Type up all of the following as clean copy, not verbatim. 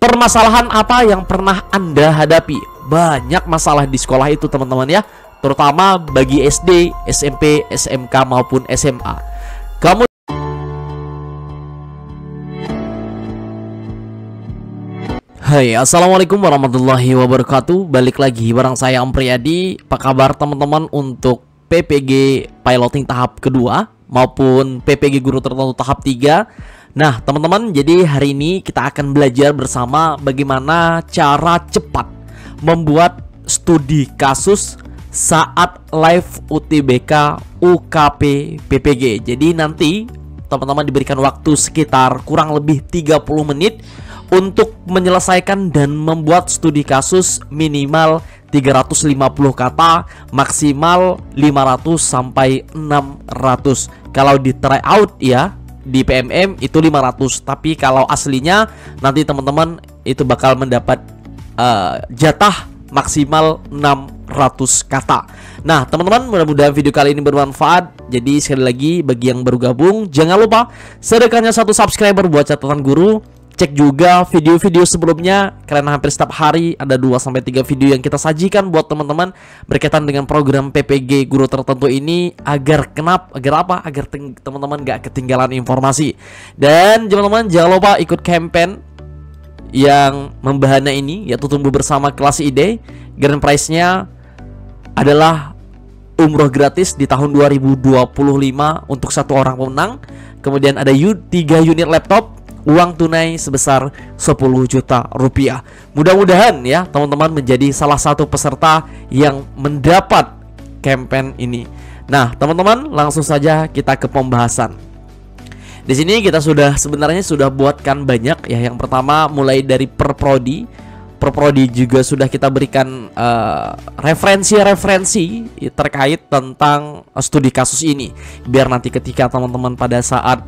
Permasalahan apa yang pernah Anda hadapi? Banyak masalah di sekolah itu teman-teman ya, terutama bagi SD, SMP, SMK maupun SMA. Kamu Hai, assalamualaikum warahmatullahi wabarakatuh. Balik lagi bareng saya Om Priyadi. Apa kabar teman-teman untuk PPG Piloting tahap kedua maupun PPG Guru Tertentu tahap 3? Nah teman-teman, jadi hari ini kita akan belajar bersama bagaimana cara cepat membuat studi kasus saat live UTBK UKP PPG. Jadi nanti teman-teman diberikan waktu sekitar kurang lebih 30 menit untuk menyelesaikan dan membuat studi kasus minimal 350 kata, maksimal 500 sampai 600. Kalau di tryout ya, di PMM itu 500, tapi kalau aslinya nanti teman-teman itu bakal mendapat jatah maksimal 600 kata. Nah teman-teman, mudah-mudahan video kali ini bermanfaat. Jadi sekali lagi bagi yang baru gabung, jangan lupa sedekahnya 1 subscriber buat catatan guru. Cek juga video-video sebelumnya, karena hampir setiap hari ada 2-3 video yang kita sajikan buat teman-teman berkaitan dengan program PPG Guru Tertentu ini. Agar apa? Agar teman-teman gak ketinggalan informasi. Dan teman-teman jangan lupa ikut campaign yang membahana ini, yaitu Tumbuh Bersama Kelas ID. Grand prize-nya adalah umroh gratis di tahun 2025 untuk 1 orang pemenang. Kemudian ada 3 unit laptop, uang tunai sebesar 10 juta rupiah. Mudah-mudahan ya teman-teman menjadi salah satu peserta yang mendapat campaign ini. Nah teman-teman, langsung saja kita ke pembahasan. Di sini kita sebenarnya sudah buatkan banyak ya. Yang pertama mulai dari perprodi juga sudah kita berikan referensi terkait tentang studi kasus ini, biar nanti ketika teman-teman pada saat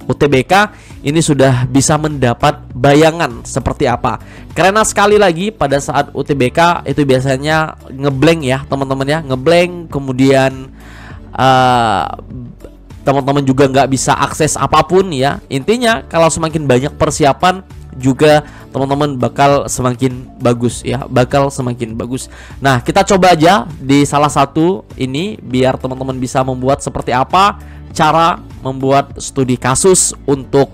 UTBK ini sudah bisa mendapat bayangan seperti apa. Karena sekali lagi pada saat UTBK itu biasanya ngeblank ya teman-teman ya, ngeblank. Kemudian teman-teman juga nggak bisa akses apapun ya. Intinya kalau semakin banyak persiapan juga teman-teman bakal semakin bagus ya, bakal semakin bagus. Nah kita coba aja di salah satu ini biar teman-teman bisa membuat seperti apa cara membuat studi kasus untuk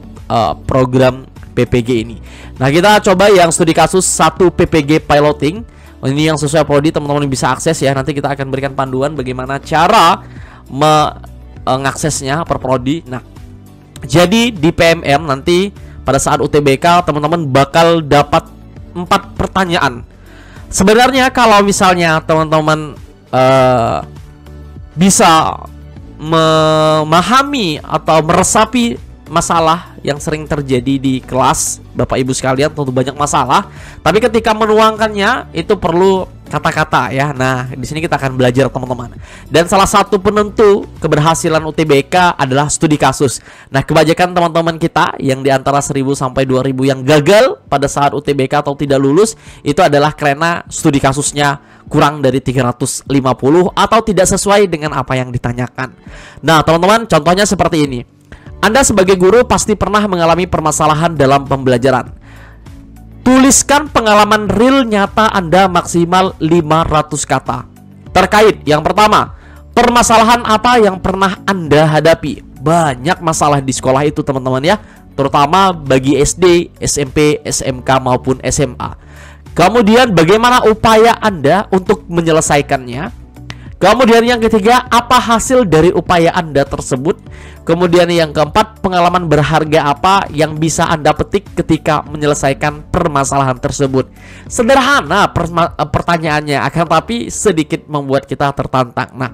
program PPG ini. Nah kita coba yang studi kasus 1 PPG Piloting. Ini yang sesuai prodi, teman-teman bisa akses ya. Nanti kita akan berikan panduan bagaimana cara mengaksesnya per prodi. Nah jadi di PMM nanti pada saat UTBK teman-teman bakal dapat 4 pertanyaan. Sebenarnya kalau misalnya teman-teman bisa memahami atau meresapi masalah yang sering terjadi di kelas, Bapak Ibu sekalian, tentu banyak masalah, tapi ketika menuangkannya itu perlu kata-kata ya. Nah, di sini kita akan belajar teman-teman. Dan salah satu penentu keberhasilan UTBK adalah studi kasus. Nah, kebanyakan teman-teman kita yang di antara 1000 sampai 2000 yang gagal pada saat UTBK atau tidak lulus itu adalah karena studi kasusnya kurang dari 350 atau tidak sesuai dengan apa yang ditanyakan. Nah teman-teman, contohnya seperti ini. Anda sebagai guru pasti pernah mengalami permasalahan dalam pembelajaran. Tuliskan pengalaman real nyata Anda maksimal 500 kata. Terkait yang pertama, permasalahan apa yang pernah Anda hadapi? Banyak masalah di sekolah itu teman-teman ya, terutama bagi SD, SMP, SMK maupun SMA. Kemudian bagaimana upaya Anda untuk menyelesaikannya? Kemudian yang ketiga, apa hasil dari upaya Anda tersebut? Kemudian yang keempat, pengalaman berharga apa yang bisa Anda petik ketika menyelesaikan permasalahan tersebut? Sederhana pertanyaannya, akan tapi sedikit membuat kita tertantang. Nah,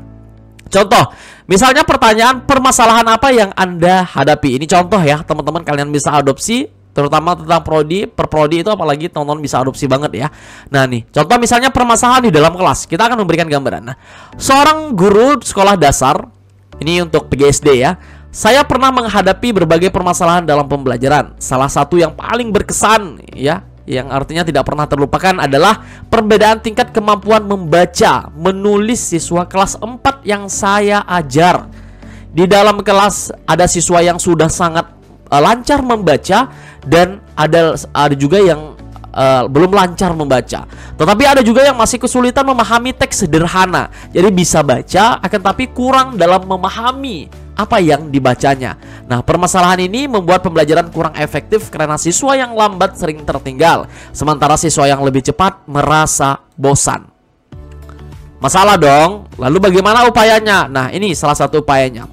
contoh, misalnya pertanyaan permasalahan apa yang Anda hadapi. Ini contoh ya, teman-teman kalian bisa adopsi, terutama tentang prodi, per prodi itu apalagi teman-teman bisa adopsi banget ya. Nah nih, contoh misalnya permasalahan di dalam kelas. Kita akan memberikan gambaran. Nah, seorang guru sekolah dasar, ini untuk PGSD ya, saya pernah menghadapi berbagai permasalahan dalam pembelajaran. Salah satu yang paling berkesan ya, yang artinya tidak pernah terlupakan adalah perbedaan tingkat kemampuan membaca, menulis siswa kelas 4 yang saya ajar. Di dalam kelas ada siswa yang sudah sangat lancar membaca dan ada juga yang belum lancar membaca. Tetapi ada juga yang masih kesulitan memahami teks sederhana. Jadi bisa baca, akan tapi kurang dalam memahami apa yang dibacanya. Nah, permasalahan ini membuat pembelajaran kurang efektif karena siswa yang lambat sering tertinggal, sementara siswa yang lebih cepat merasa bosan. Masalah dong. Lalu bagaimana upayanya? Nah, ini salah satu upayanya.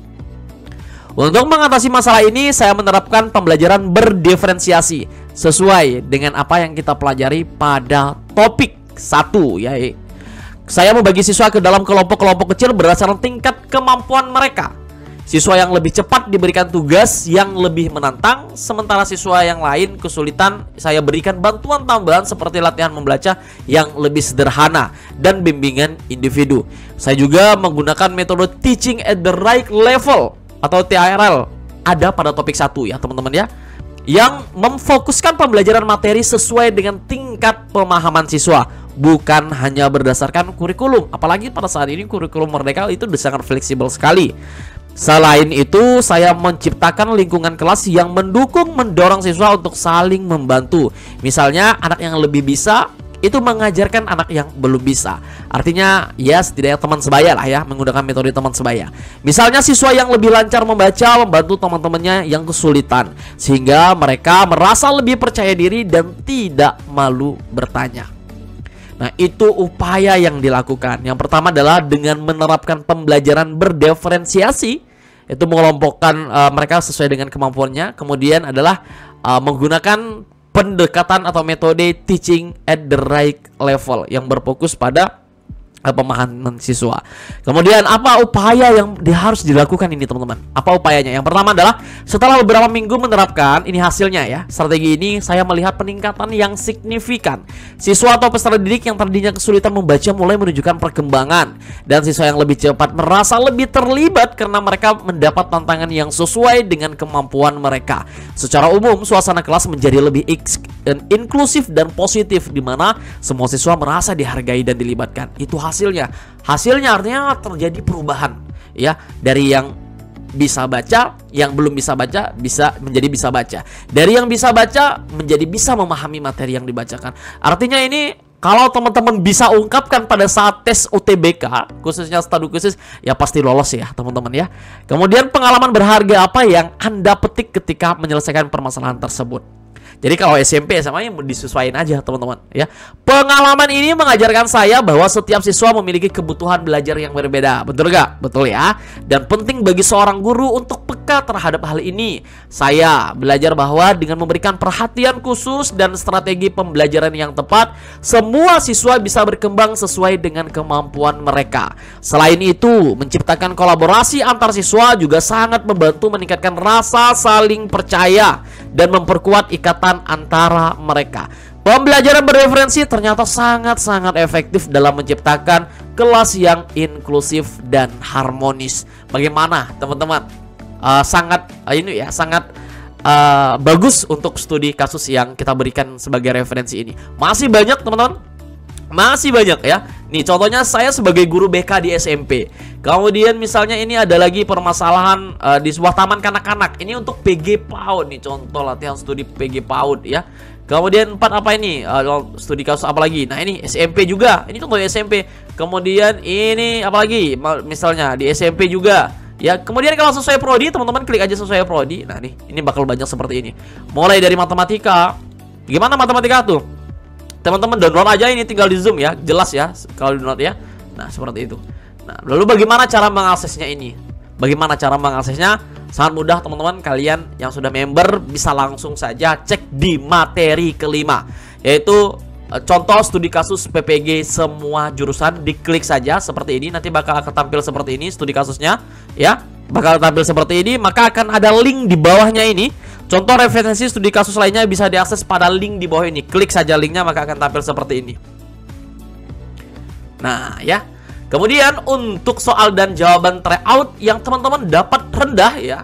Untuk mengatasi masalah ini, saya menerapkan pembelajaran berdiferensiasi sesuai dengan apa yang kita pelajari pada topik 1, ya. Saya membagi siswa ke dalam kelompok-kelompok kecil berdasarkan tingkat kemampuan mereka. Siswa yang lebih cepat diberikan tugas yang lebih menantang, sementara siswa yang lain kesulitan saya berikan bantuan tambahan seperti latihan membaca yang lebih sederhana dan bimbingan individu. Saya juga menggunakan metode teaching at the right level atau TRL, ada pada topik 1 ya teman-teman ya, yang memfokuskan pembelajaran materi sesuai dengan tingkat pemahaman siswa, bukan hanya berdasarkan kurikulum. Apalagi pada saat ini kurikulum Merdeka itu sangat fleksibel sekali. Selain itu, saya menciptakan lingkungan kelas yang mendorong siswa untuk saling membantu. Misalnya, anak yang lebih bisa itu mengajarkan anak yang belum bisa. Artinya, ya setidaknya teman sebaya lah ya, menggunakan metode teman sebaya. Misalnya, siswa yang lebih lancar membaca membantu teman-temannya yang kesulitan, sehingga mereka merasa lebih percaya diri dan tidak malu bertanya. Nah, itu upaya yang dilakukan. Yang pertama adalah dengan menerapkan pembelajaran berdiferensiasi, itu mengelompokkan mereka sesuai dengan kemampuannya. Kemudian adalah menggunakan pendekatan atau metode teaching at the right level yang berfokus pada pemahaman siswa. Kemudian apa upaya yang harus dilakukan ini teman-teman? Apa upayanya? Yang pertama adalah setelah beberapa minggu menerapkan, ini hasilnya ya. Strategi ini saya melihat peningkatan yang signifikan. Siswa atau peserta didik yang tadinya kesulitan membaca mulai menunjukkan perkembangan, dan siswa yang lebih cepat merasa lebih terlibat karena mereka mendapat tantangan yang sesuai dengan kemampuan mereka. Secara umum, suasana kelas menjadi lebih inklusif dan positif, di mana semua siswa merasa dihargai dan dilibatkan. Itu hasilnya artinya terjadi perubahan ya, dari yang bisa baca, yang belum bisa baca bisa menjadi bisa baca, dari yang bisa baca menjadi bisa memahami materi yang dibacakan. Artinya ini kalau teman-teman bisa ungkapkan pada saat tes UTBK, khususnya studi khusus, ya pasti lolos ya teman-teman ya. Kemudian pengalaman berharga apa yang Anda petik ketika menyelesaikan permasalahan tersebut? Jadi kalau SMP SMA yang disesuaikan aja teman-teman ya. Pengalaman ini mengajarkan saya bahwa setiap siswa memiliki kebutuhan belajar yang berbeda. Betul gak? Betul ya. Dan penting bagi seorang guru untuk peka terhadap hal ini. Saya belajar bahwa dengan memberikan perhatian khusus dan strategi pembelajaran yang tepat, semua siswa bisa berkembang sesuai dengan kemampuan mereka. Selain itu, menciptakan kolaborasi antar siswa juga sangat membantu meningkatkan rasa saling percaya dan memperkuat ikatan antara mereka. Pembelajaran berreferensi ternyata sangat-sangat efektif dalam menciptakan kelas yang inklusif dan harmonis. Bagaimana teman-teman? Sangat bagus untuk studi kasus yang kita berikan sebagai referensi ini. Masih banyak teman-teman, masih banyak ya. Nih contohnya saya sebagai guru BK di SMP. Kemudian misalnya ini ada lagi permasalahan di sebuah taman kanak-kanak. Ini untuk PG PAUD nih, contoh latihan studi PG PAUD ya. Kemudian 4 apa ini? Studi kasus apa lagi? Nah ini SMP juga. Ini contoh SMP. Kemudian ini apa lagi? Misalnya di SMP juga. Ya, kemudian kalau sesuai prodi, teman-teman klik aja sesuai prodi. Nah nih, ini bakal banyak seperti ini. Mulai dari matematika. Gimana matematika tuh? Teman-teman download aja ini, tinggal di zoom ya. Jelas ya kalau download ya. Nah seperti itu. Nah, lalu bagaimana cara mengaksesnya ini? Bagaimana cara mengaksesnya? Sangat mudah teman-teman. Kalian yang sudah member bisa langsung saja cek di materi kelima, yaitu contoh studi kasus PPG semua jurusan. Diklik saja seperti ini, nanti bakal akan tampil seperti ini studi kasusnya ya. Bakal tampil seperti ini, maka akan ada link di bawahnya ini. Contoh referensi studi kasus lainnya bisa diakses pada link di bawah ini. Klik saja linknya, maka akan tampil seperti ini. Nah ya. Kemudian untuk soal dan jawaban tryout yang teman-teman dapat rendah ya,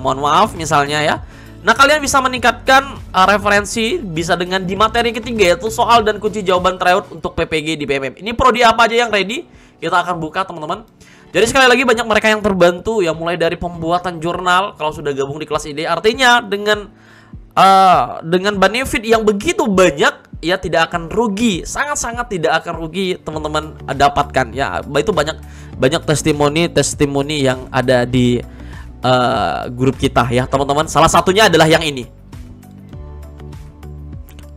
mohon maaf misalnya ya. Nah kalian bisa meningkatkan referensi bisa dengan di materi ketiga, yaitu soal dan kunci jawaban tryout untuk PPG di PMM. Ini prodi apa aja yang ready? Kita akan buka teman-teman. Jadi sekali lagi banyak mereka yang terbantu ya, mulai dari pembuatan jurnal kalau sudah gabung di kelas ini. Artinya dengan dengan benefit yang begitu banyak, ya tidak akan rugi, sangat-sangat tidak akan rugi teman-teman dapatkan ya. Itu banyak testimoni yang ada di grup kita ya teman-teman. Salah satunya adalah yang ini.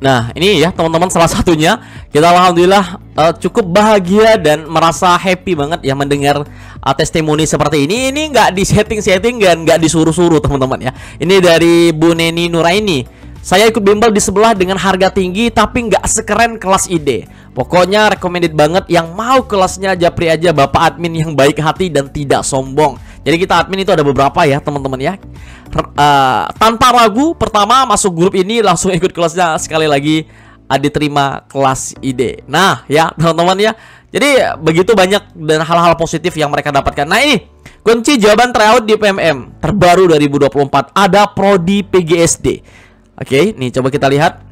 Nah ini ya teman-teman, salah satunya kita alhamdulillah cukup bahagia dan merasa happy banget ya mendengar testimoni seperti ini. Ini nggak di setting dan nggak disuruh-suruh teman-teman ya. Ini dari Bu Neni Nuraini. Saya ikut bimbel di sebelah dengan harga tinggi tapi nggak sekeren kelas ID. Pokoknya recommended banget, yang mau kelasnya japri aja, Bapak admin yang baik hati dan tidak sombong. Jadi kita admin itu ada beberapa ya teman-teman ya. Tanpa ragu, pertama masuk grup ini langsung ikut kelasnya, sekali lagi diterima kelas ID. Nah ya teman-teman ya, jadi begitu banyak dan hal-hal positif yang mereka dapatkan. Nah ini kunci jawaban tryout di PMM terbaru 2024, ada prodi PGSD. Oke, nih coba kita lihat.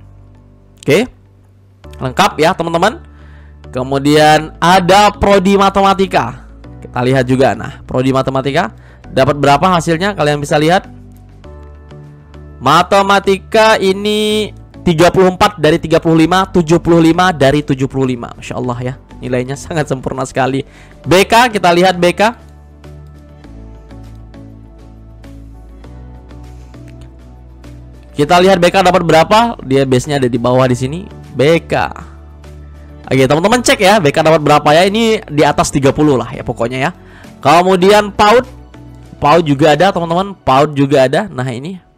Oke, lengkap ya teman-teman. Kemudian ada prodi matematika, kita lihat juga. Nah prodi matematika dapat berapa hasilnya, kalian bisa lihat. Matematika ini 34 dari 35, 75 dari 75. Masya Allah ya, nilainya sangat sempurna sekali. BK, kita lihat BK. Kita lihat BK dapat berapa. Dia base-nya ada di bawah di sini. BK. Oke, teman-teman cek ya, BK dapat berapa ya. Ini di atas 30 lah ya pokoknya ya. Kemudian PAUD. PAUD juga ada teman-teman. PAUD juga ada. Nah ini.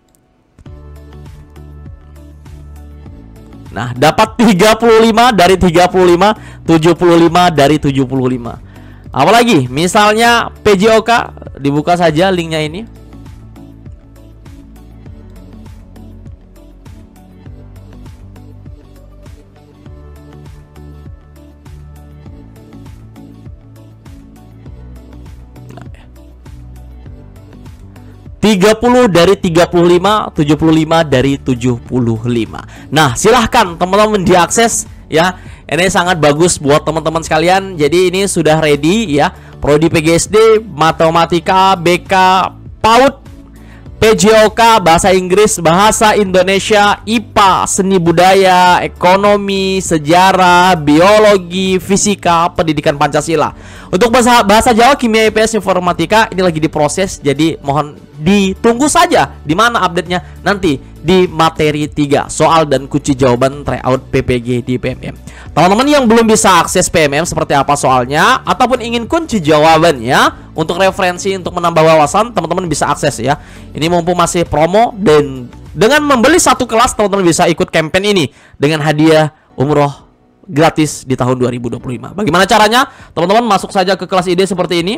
Nah, dapat 35 dari 35, 75 dari 75. Apalagi, misalnya PJOK, dibuka saja linknya ini. Nah, 30 dari 35, 75 dari 75. Nah, silahkan teman-teman diakses ya. Ini sangat bagus buat teman-teman sekalian. Jadi ini sudah ready ya. Prodi PGSD, Matematika, BK, PAUD, PJOK, Bahasa Inggris, Bahasa Indonesia, IPA, Seni Budaya, Ekonomi, Sejarah, Biologi, Fisika, Pendidikan Pancasila. Untuk bahasa Jawa, Kimia, IPS, Informatika ini lagi diproses. Jadi mohon ditunggu saja di mana update-nya nanti di materi 3, soal dan kunci jawaban tryout PPG di PMM. Teman-teman yang belum bisa akses PMM seperti apa soalnya ataupun ingin kunci jawabannya untuk referensi untuk menambah wawasan, teman-teman bisa akses ya. Ini mumpung masih promo, dan dengan membeli satu kelas teman-teman bisa ikut campaign ini dengan hadiah umroh gratis di tahun 2025. Bagaimana caranya? Teman-teman masuk saja ke kelas ID seperti ini.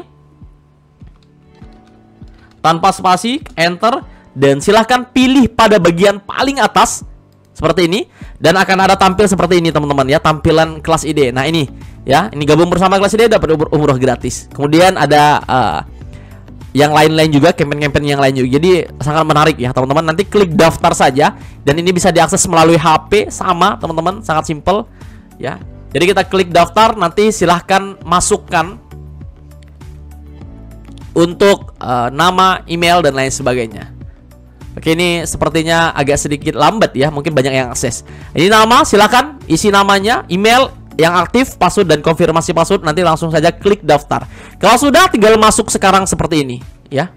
Tanpa spasi, enter, dan silahkan pilih pada bagian paling atas seperti ini, dan akan ada tampil seperti ini teman-teman ya, tampilan kelas ID. Nah ini ya, ini gabung bersama kelas ID dapat umroh gratis. Kemudian ada yang lain-lain juga, campaign-campaign yang lain juga. Jadi sangat menarik ya teman-teman. Nanti klik daftar saja, dan ini bisa diakses melalui HP, sama teman-teman, sangat simple ya. Jadi kita klik daftar, nanti silahkan masukkan untuk nama, email, dan lain sebagainya. Oke, ini sepertinya agak sedikit lambat ya, mungkin banyak yang akses. Ini nama, silahkan isi namanya, email yang aktif, password, dan konfirmasi password. Nanti langsung saja klik daftar. Kalau sudah, tinggal masuk sekarang seperti ini ya.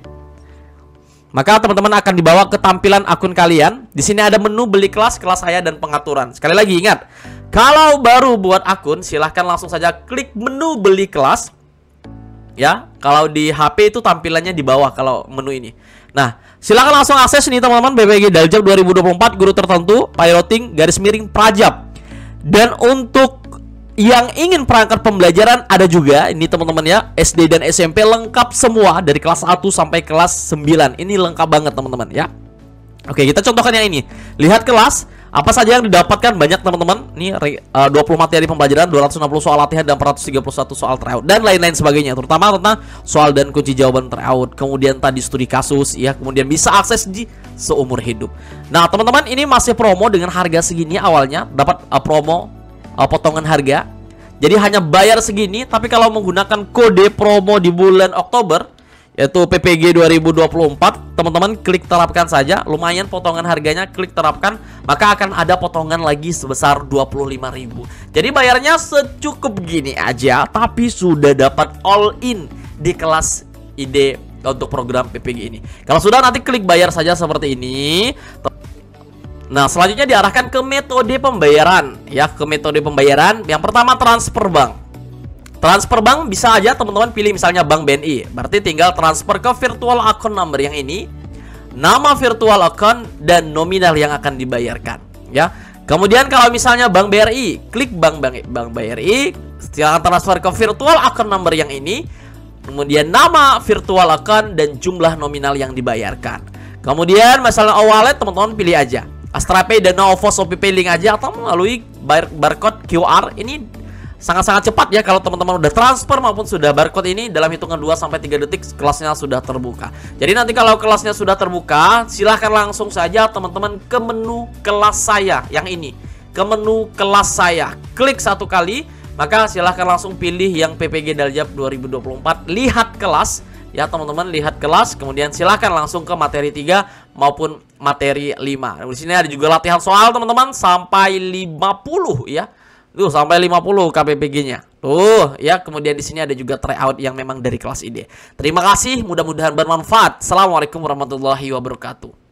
Maka teman-teman akan dibawa ke tampilan akun kalian. Di sini ada menu beli kelas, kelas saya, dan pengaturan. Sekali lagi ingat, kalau baru buat akun, silahkan langsung saja klik menu beli kelas ya. Kalau di HP itu tampilannya di bawah kalau menu ini. Nah, silakan langsung akses nih teman-teman, PPG Daljab 2024, guru tertentu, piloting, garis miring, prajab. Dan untuk yang ingin perangkat pembelajaran ada juga ini teman-teman ya, SD dan SMP lengkap semua dari kelas 1 sampai kelas 9. Ini lengkap banget teman-teman ya. Oke, kita contohkan yang ini. Lihat kelas, apa saja yang didapatkan banyak teman-teman. Ini 20 materi pembelajaran, 260 soal latihan, dan 431 soal tryout, dan lain-lain sebagainya. Terutama tentang soal dan kunci jawaban tryout. Kemudian tadi studi kasus ya. Kemudian bisa akses di seumur hidup. Nah teman-teman, ini masih promo dengan harga segini awalnya. Dapat promo potongan harga. Jadi hanya bayar segini. Tapi kalau menggunakan kode promo di bulan Oktober yaitu PPG 2024. Teman-teman klik terapkan saja, lumayan potongan harganya, klik terapkan, maka akan ada potongan lagi sebesar 25.000. Jadi bayarnya secukup gini aja, tapi sudah dapat all in di kelas ID untuk program PPG ini. Kalau sudah, nanti klik bayar saja seperti ini. Nah, selanjutnya diarahkan ke metode pembayaran ya, ke metode pembayaran. Yang pertama transfer bank. Transfer bank bisa aja teman-teman pilih misalnya Bank BNI. Berarti tinggal transfer ke virtual account number yang ini, nama virtual account dan nominal yang akan dibayarkan ya. Kemudian kalau misalnya Bank BRI, klik Bank BRI, silakan transfer ke virtual account number yang ini, kemudian nama virtual account dan jumlah nominal yang dibayarkan. Kemudian masalah wallet teman-teman pilih aja Astra Pay dan OVOS OP Link aja, atau melalui barcode QR. Ini sangat-sangat cepat ya, kalau teman-teman udah transfer maupun sudah barcode ini dalam hitungan 2-3 detik kelasnya sudah terbuka. Jadi nanti kalau kelasnya sudah terbuka, silahkan langsung saja teman-teman ke menu kelas saya yang ini, ke menu kelas saya, klik satu kali, maka silahkan langsung pilih yang PPG Daljab 2024, lihat kelas ya teman-teman, lihat kelas, kemudian silahkan langsung ke materi 3 maupun materi 5. Di sini ada juga latihan soal teman-teman sampai 50 ya. Tuh sampai 50 KPPG-nya. Tuh ya, kemudian di sini ada juga tryout yang memang dari kelas ID. Terima kasih, mudah-mudahan bermanfaat. Assalamualaikum warahmatullahi wabarakatuh.